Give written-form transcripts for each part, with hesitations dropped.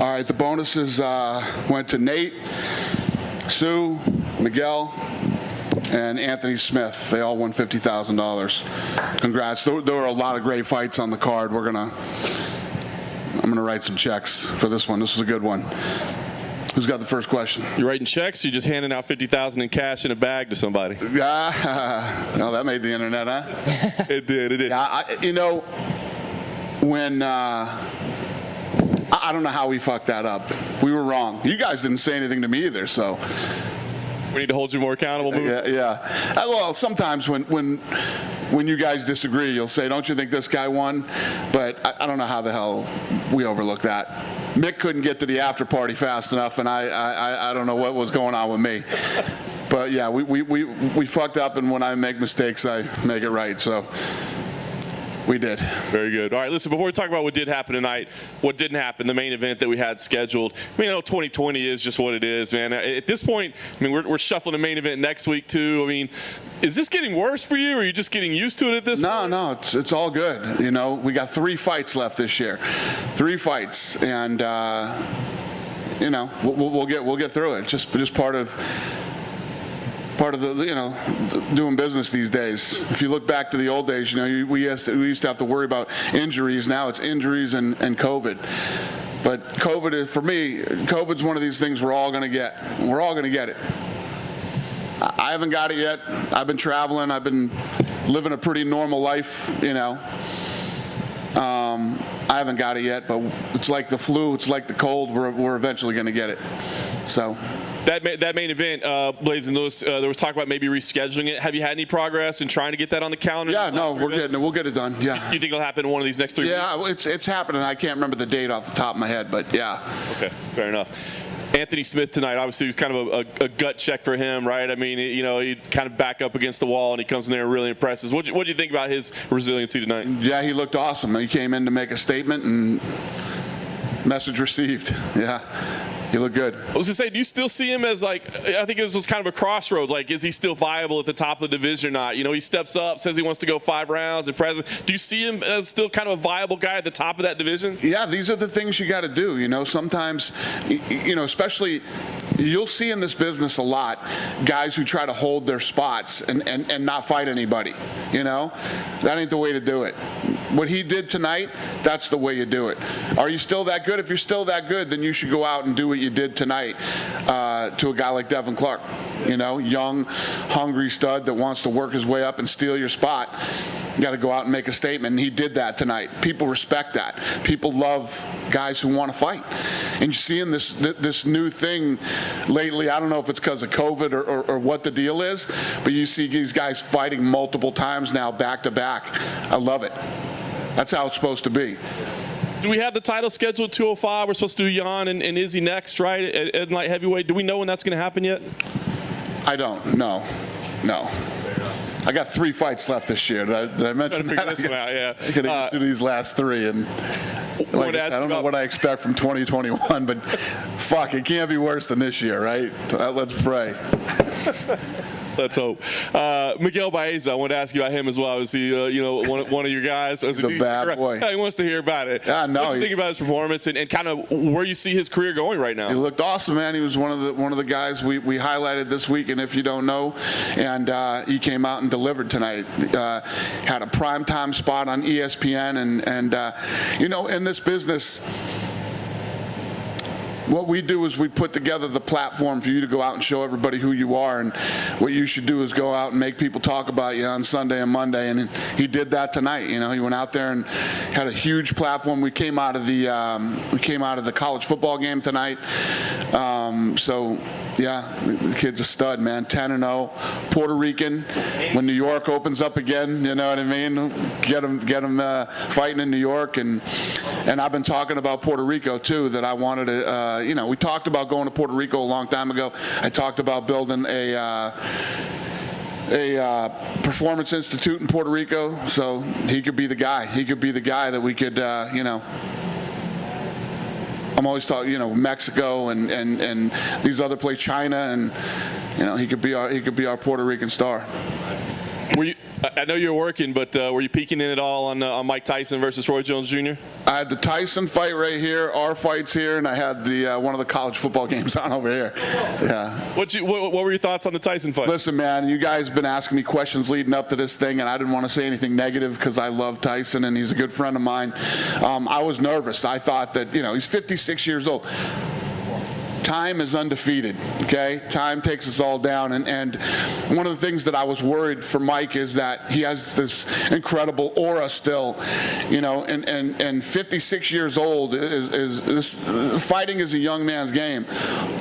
All right, the bonuses went to Nate, Sue, Miguel, and Anthony Smith. They all won $50,000. Congrats. There were a lot of great fights on the card. I'm gonna write some checks for this one. This was a good one. Who's got the first question? You writing checks? Or you just handing out $50,000 in cash in a bag to somebody? No, that made the internet, huh? It did. Yeah, when I don't know how we fucked that up. We were wrong. You guys didn't say anything to me either, so. We need to hold you more accountable. Yeah. Well, sometimes when you guys disagree, you'll say, "Don't you think this guy won?" But I don't know how the hell we overlooked that. Mick couldn't get to the after party fast enough, and I don't know what was going on with me. But yeah, we fucked up, and when I make mistakes, I make it right. So. We did. Very good. All right, listen, before we talk about what did happen tonight, what didn't happen, the main event that we had scheduled, 2020 is just what it is, man. At this point, we're shuffling the main event next week, too. Is this getting worse for you, or are you just getting used to it at this point? No, it's all good. We got 3 fights left this year. 3 fights, and, we'll get through it. Just part of the doing business these days. If you look back to the old days, we used to have to worry about injuries. Now it's injuries and COVID. But COVID, for me, COVID's one of these things we're all going to get. We're all going to get it. I haven't got it yet. I've been traveling. I've been living a pretty normal life, I haven't got it yet, but it's like the flu. It's like the cold. We're eventually going to get it. So. That main event, Blaze and Lewis, there was talk about maybe rescheduling it. Have you had any progress in trying to get that on the calendar? Yeah, no, we'll get it done. Yeah. You think it'll happen in one of these next 3 weeks? Yeah, it's happening. I can't remember the date off the top of my head, but yeah. Okay, fair enough. Anthony Smith tonight, obviously, was kind of a gut check for him, right? He kind of back up against the wall, and he comes in there and really impresses. What do you think about his resiliency tonight? Yeah, he looked awesome. He came in to make a statement, and message received. Yeah. He looked good. I was going to say, do you still see him as, I think this was kind of a crossroads. Is he still viable at the top of the division or not? He steps up, says he wants to go 5 rounds at present. Do you see him as still kind of a viable guy at the top of that division? Yeah, these are the things you got to do. Sometimes, especially you'll see in this business a lot guys who try to hold their spots and not fight anybody. That ain't the way to do it. What he did tonight, that's the way you do it. Are you still that good? If you're still that good, then you should go out and do what you did tonight to a guy like Devin Clark. Young, hungry stud that wants to work his way up and steal your spot. You got to go out and make a statement, and he did that tonight. People respect that. People love guys who want to fight. And you're seeing this new thing lately. I don't know if it's because of COVID or what the deal is, but you see these guys fighting multiple times now, back to back. I love it. That's how it's supposed to be. Do we have the title scheduled at 205? We're supposed to do Jan and Izzy next, right? At light heavyweight. Do we know when that's going to happen yet? I don't. No. I got 3 fights left this year. Did I mention that? This one out, yeah. I got to get through these last 3, and I don't know what I expect from 2021, but fuck, it can't be worse than this year, right? Let's pray. Let's hope. Miguel Baez, I want to ask you about him as well. Is he, one of your guys? He's a bad boy. Yeah, he wants to hear about it. Yeah, no. What do you think about his performance and kind of where you see his career going right now? He looked awesome, man. He was one of the guys we highlighted this week, and if you don't know, and he came out and delivered tonight. Had a primetime spot on ESPN, and in this business, what we do is we put together the platform for you to go out and show everybody who you are, and what you should do is go out and make people talk about you on Sunday and Monday, and he did that tonight. He went out there and had a huge platform. We came out of the college football game tonight, so yeah, the kid's a stud, man. 10-0, Puerto Rican. When New York opens up again, you know what I mean? Get him fighting in New York, and I've been talking about Puerto Rico too. That I wanted to, we talked about going to Puerto Rico a long time ago. I talked about building a performance institute in Puerto Rico, so he could be the guy. He could be the guy that we could, I'm always talking, Mexico and these other places, China, and he could be our Puerto Rican star. I know you're working, but were you peeking in at all on Mike Tyson versus Roy Jones Jr.? I had the Tyson fight right here, our fight's here, and I had the one of the college football games on over here. Yeah. What were your thoughts on the Tyson fight? Listen, man, you guys have been asking me questions leading up to this thing, and I didn't want to say anything negative because I love Tyson and he's a good friend of mine. I was nervous. I thought that, he's 56 years old. Time is undefeated, okay? Time takes us all down. And one of the things that I was worried for Mike is that he has this incredible aura still, and 56 years old fighting is a young man's game.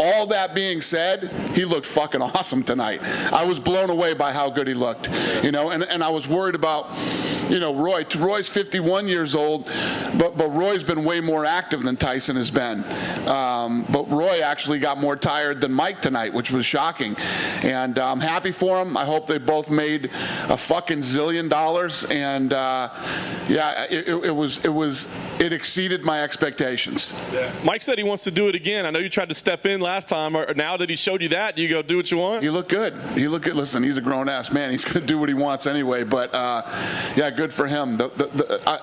All that being said, he looked fucking awesome tonight. I was blown away by how good he looked, and I was worried about, Roy. Roy's 51 years old, but Roy's been way more active than Tyson has been. But Roy actually got more tired than Mike tonight, which was shocking. And I'm happy for him. I hope they both made a fucking zillion dollars. And it exceeded my expectations. Yeah. Mike said he wants to do it again. I know you tried to step in last time. Or now that he showed you that, you go do what you want? You look good. Listen, he's a grown-ass man. He's going to do what he wants anyway. But, good for him.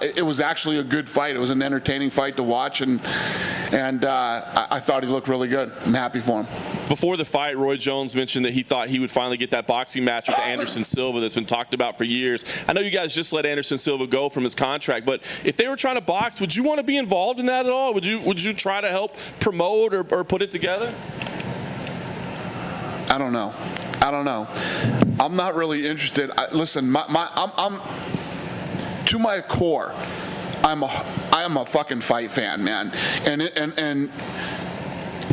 It was actually a good fight. It was an entertaining fight to watch. And I thought he looked really good. I'm happy for him. Before the fight, Roy Jones mentioned that he thought he would finally get that boxing match with Anderson Silva that's been talked about for years. I know you guys just let Anderson Silva go from his contract, but if they were trying to box, would you want to be involved in that at all? Would you try to help promote or put it together? I don't know. I'm not really interested. Listen, I'm to my core, I am a fucking fight fan, man. And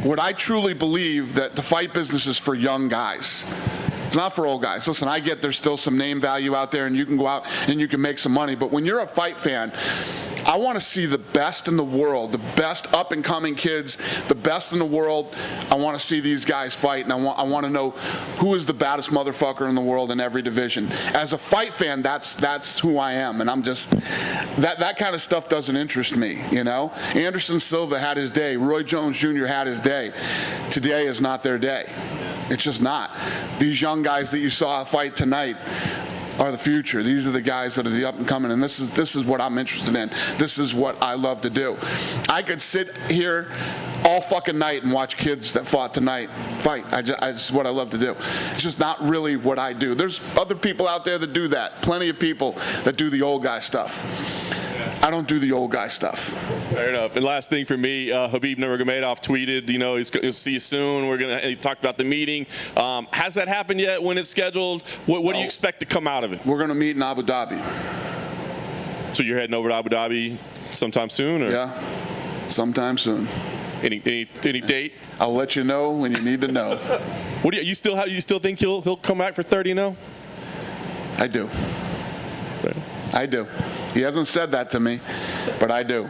what I truly believe that the fight business is for young guys. It's not for old guys. Listen, I get there's still some name value out there and you can go out and you can make some money. But when you're a fight fan, I want to see the best in the world, the best up-and-coming kids, the best in the world. I want to see these guys fight, and I want to know who is the baddest motherfucker in the world in every division. As a fight fan, that's who I am, and I'm just that kind of stuff doesn't interest me, Anderson Silva had his day. Roy Jones Jr. had his day. Today is not their day. It's just not. These young guys that you saw fight tonight are the future. These are the guys that are the up and coming, and this is what I'm interested in. This is what I love to do. I could sit here all fucking night and watch kids that fought tonight fight. It's what I love to do. It's just not really what I do. There's other people out there that do that. Plenty of people that do the old guy stuff. I don't do the old guy stuff. Fair enough. And last thing for me, Khabib Nurmagomedov tweeted, he'll see you soon. He talked about the meeting. Has that happened yet when it's scheduled? What do you expect to come out of it? We're going to meet in Abu Dhabi. So you're heading over to Abu Dhabi sometime soon? Or? Yeah, sometime soon. Any date? I'll let you know when you need to know. You still think he'll come back for 30-0? I do. Right. I do. He hasn't said that to me, but I do.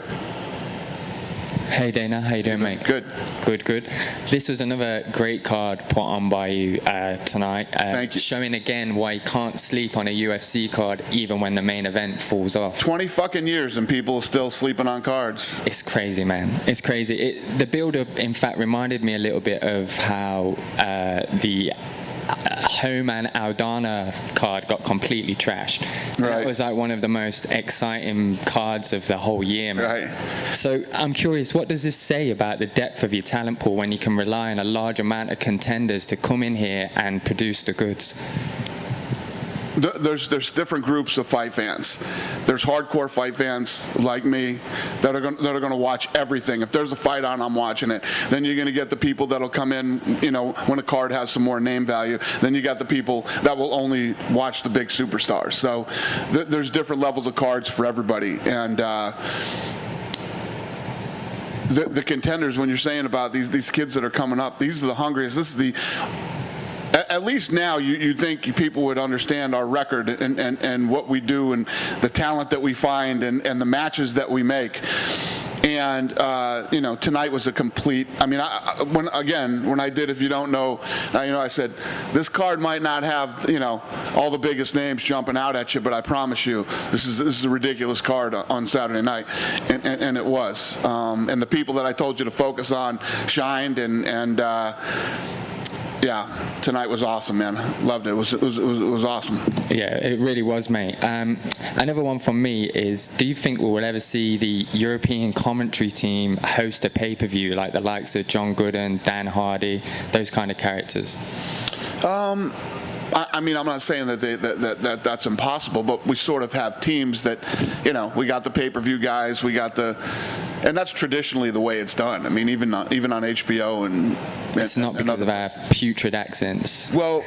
Hey Dana, how you doing, mate? Good. Good. This was another great card put on by you tonight. Thank you. Showing again why you can't sleep on a UFC card even when the main event falls off. 20 fucking years and people are still sleeping on cards. It's crazy, man. It's crazy. The build-up, in fact, reminded me a little bit of how the Homan Aldana card got completely trashed. Right. That was like one of the most exciting cards of the whole year, man. Right. So I'm curious, what does this say about the depth of your talent pool when you can rely on a large amount of contenders to come in here and produce the goods? There's different groups of fight fans. There's hardcore fight fans like me that are going to watch everything. If there's a fight on, I'm watching it. Then you're going to get the people that'll come in, when a card has some more name value. Then you got the people that will only watch the big superstars. So there's different levels of cards for everybody. And the contenders, when you're saying about these kids that are coming up, these are the hungriest. This is the at least now you'd think people would understand our record and what we do and the talent that we find and the matches that we make. And tonight was a complete. I mean, when I did, if you don't know, I said this card might not have all the biggest names jumping out at you, but I promise you, this is a ridiculous card on Saturday night, and it was. And the people that I told you to focus on shined, and Yeah, tonight was awesome, man. Loved it. It was awesome. Yeah, it really was, mate. Another one from me is, do you think we will ever see the European commentary team host a pay-per-view like the likes of John Gooden, Dan Hardy, those kind of characters? I mean, I'm not saying that that's impossible, but we sort of have teams that, we got the pay-per-view guys, and that's traditionally the way it's done. I mean, even on HBO and it's not because of our putrid accents. Well,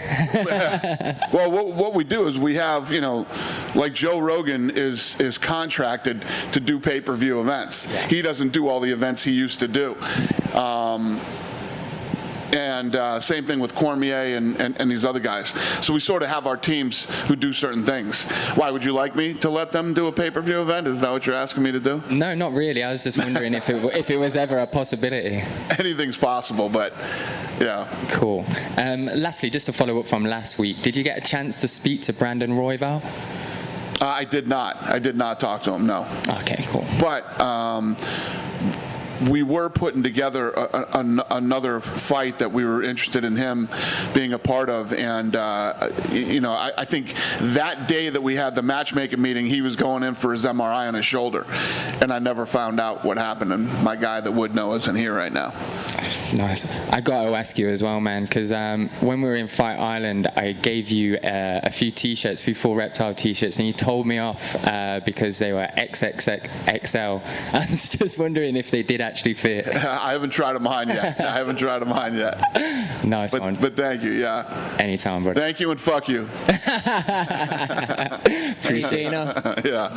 what we do is we have, like Joe Rogan is contracted to do pay-per-view events. Yeah. He doesn't do all the events he used to do. And same thing with Cormier and these other guys. So we sort of have our teams who do certain things. Why would you like me to let them do a pay-per-view event? Is that what you're asking me to do? No, not really. I was just wondering if it was ever a possibility. Anything's possible, but yeah. Cool. Lastly, just to follow up from last week, did you get a chance to speak to Brandon Royval? I did not. I did not talk to him, no. Okay, cool. But we were putting together another fight that we were interested in him being a part of, and I think that day that we had the matchmaking meeting, he was going in for his MRI on his shoulder, and I never found out what happened, and my guy that would know isn't here right now. Nice. I got to ask you as well, man, because when we were in Fight Island, I gave you a few T-shirts, a few Full Reptile T-shirts, and you told me off because they were XXXL. I was just wondering if they did actually fit. I haven't tried them on yet. Nice one. But thank you, yeah. Anytime, brother. Thank you and fuck you. Hey, Dana. Yeah.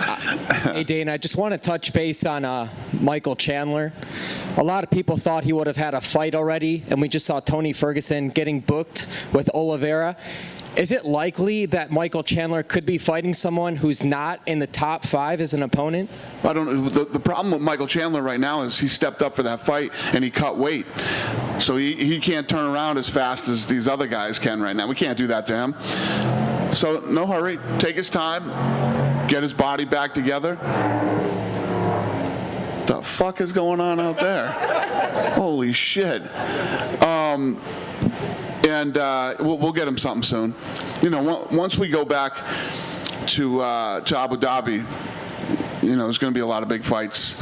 Hey, Dana, I just want to touch base on Michael Chandler. A lot of people thought he would have had a fight already, and we just saw Tony Ferguson getting booked with Oliveira. Is it likely that Michael Chandler could be fighting someone who's not in the top 5 as an opponent? I don't know. The problem with Michael Chandler right now is he stepped up for that fight and he cut weight. So he can't turn around as fast as these other guys can right now. We can't do that to him. So no hurry. Take his time. Get his body back together. The fuck is going on out there? Holy shit. And we'll get him something soon. Once we go back to Abu Dhabi, there's going to be a lot of big fights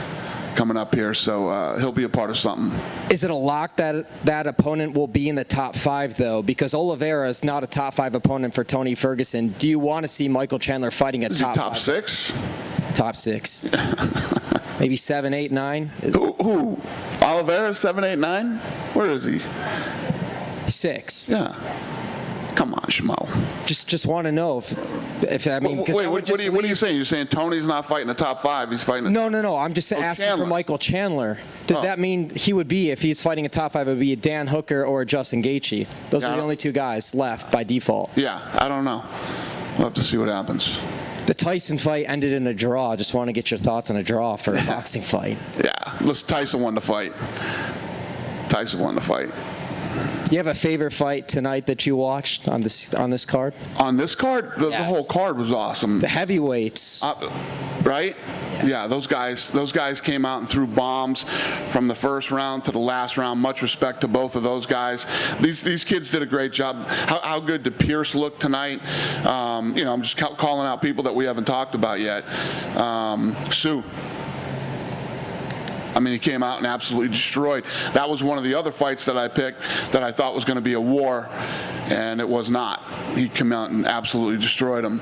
coming up here, so he'll be a part of something. Is it a lock that opponent will be in the top 5, though? Because Oliveira is not a top 5 opponent for Tony Ferguson. Do you want to see Michael Chandler fighting a top 5? 6? Top 6. Maybe 7, 8, 9? Who? Oliveira, 7, 8, 9? Where is he? 6. Yeah. Come on, Schmo. Just want to know if I mean. Wait, what are you saying? You're saying Tony's not fighting the top 5? He's fighting. No. I'm just asking Chandler. for Michael Chandler. Does that mean he would be, if he's fighting a top 5, it would be a Dan Hooker or a Justin Gaethje? Those are the only 2 guys left by default. Yeah, I don't know. We'll have to see what happens. The Tyson fight ended in a draw. Just want to get your thoughts on a draw for a boxing fight. Yeah, listen, Tyson won the fight. Do you have a favorite fight tonight that you watched on this card? On this card, the Yes. whole card was awesome. The heavyweights, right? Yeah, those guys came out and threw bombs from the first round to the last round. Much respect to both of those guys. These kids did a great job. How good did Pierce look tonight? I'm just calling out people that we haven't talked about yet. Sue. I mean, he came out and absolutely destroyed. That was one of the other fights that I picked that I thought was going to be a war, and it was not. He came out and absolutely destroyed him.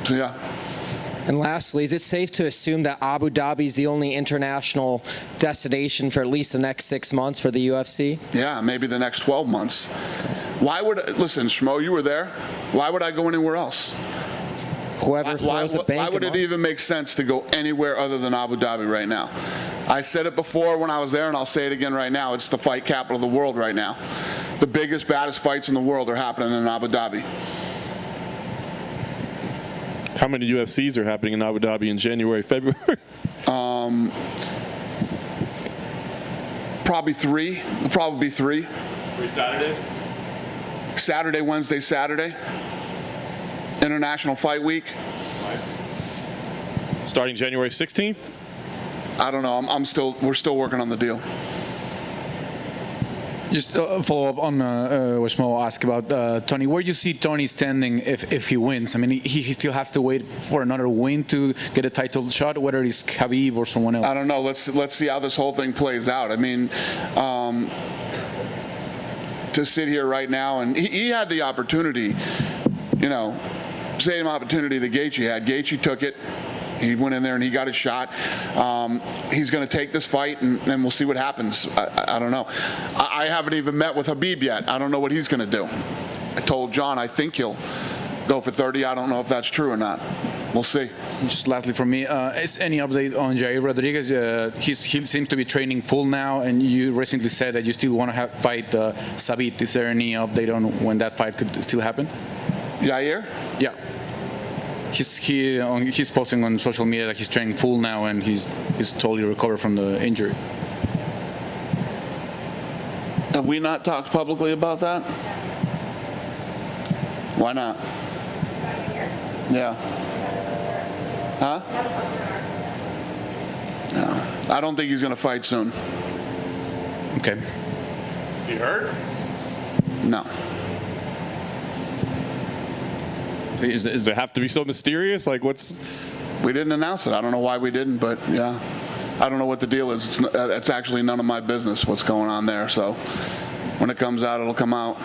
So, yeah. And lastly, is it safe to assume that Abu Dhabi is the only international destination for at least the next 6 months for the UFC? Yeah, maybe the next 12 months. Listen, Schmo, you were there. Why would I go anywhere else? Whoever throws a bank. Why would it even make sense to go anywhere other than Abu Dhabi right now? I said it before when I was there, and I'll say it again right now. It's the fight capital of the world right now. The biggest, baddest fights in the world are happening in Abu Dhabi. How many UFCs are happening in Abu Dhabi in January, February? Probably 3. There'll probably be 3. 3 Saturdays? Saturday, Wednesday, Saturday. International Fight Week. Starting January 16th? I don't know. We're still working on the deal. Just follow up on what Mo asked about Tony. Where do you see Tony standing if he wins? I mean, he still has to wait for another win to get a title shot, whether it's Khabib or someone else. I don't know. Let's see how this whole thing plays out. I mean, to sit here right now, and he had the opportunity, you know, same opportunity that Gaethje had. Gaethje took it. He went in there and he got his shot. He's going to take this fight, and we'll see what happens. I don't know. I haven't even met with Khabib yet. I don't know what he's going to do. I told John I think he'll go for 30. I don't know if that's true or not. We'll see. Just lastly from me, is any update on Jair Rodriguez? He seems to be training full now, and you recently said that you still want to fight Sabit. Is there any update on when that fight could still happen? Jair? Yeah. He's posting on social media that he's training full now and he's totally recovered from the injury. Have we not talked publicly about that? Why not? Yeah. Huh? No. I don't think he's going to fight soon. Okay. You hurt? No. Does it have to be so mysterious? Like, what's? We didn't announce it. I don't know why we didn't, but yeah, I don't know what the deal is. It's actually none of my business what's going on there. So when it comes out, it'll come out.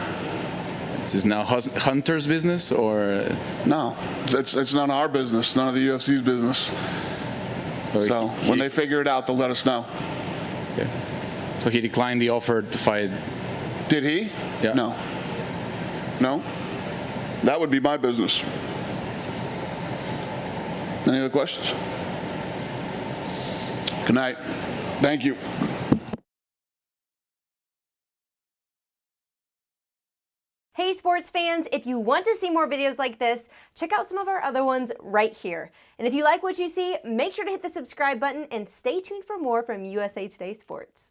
This is now Hunter's business, or? No, it's none of our business. None of the UFC's business. So when they figure it out, they'll let us know. Okay. So he declined the offer to fight. Did he? Yeah. No. No. That would be my business. Any other questions? Good night. Thank you. Hey sports fans, if you want to see more videos like this, check out some of our other ones right here. And if you like what you see, make sure to hit the subscribe button and stay tuned for more from USA Today Sports.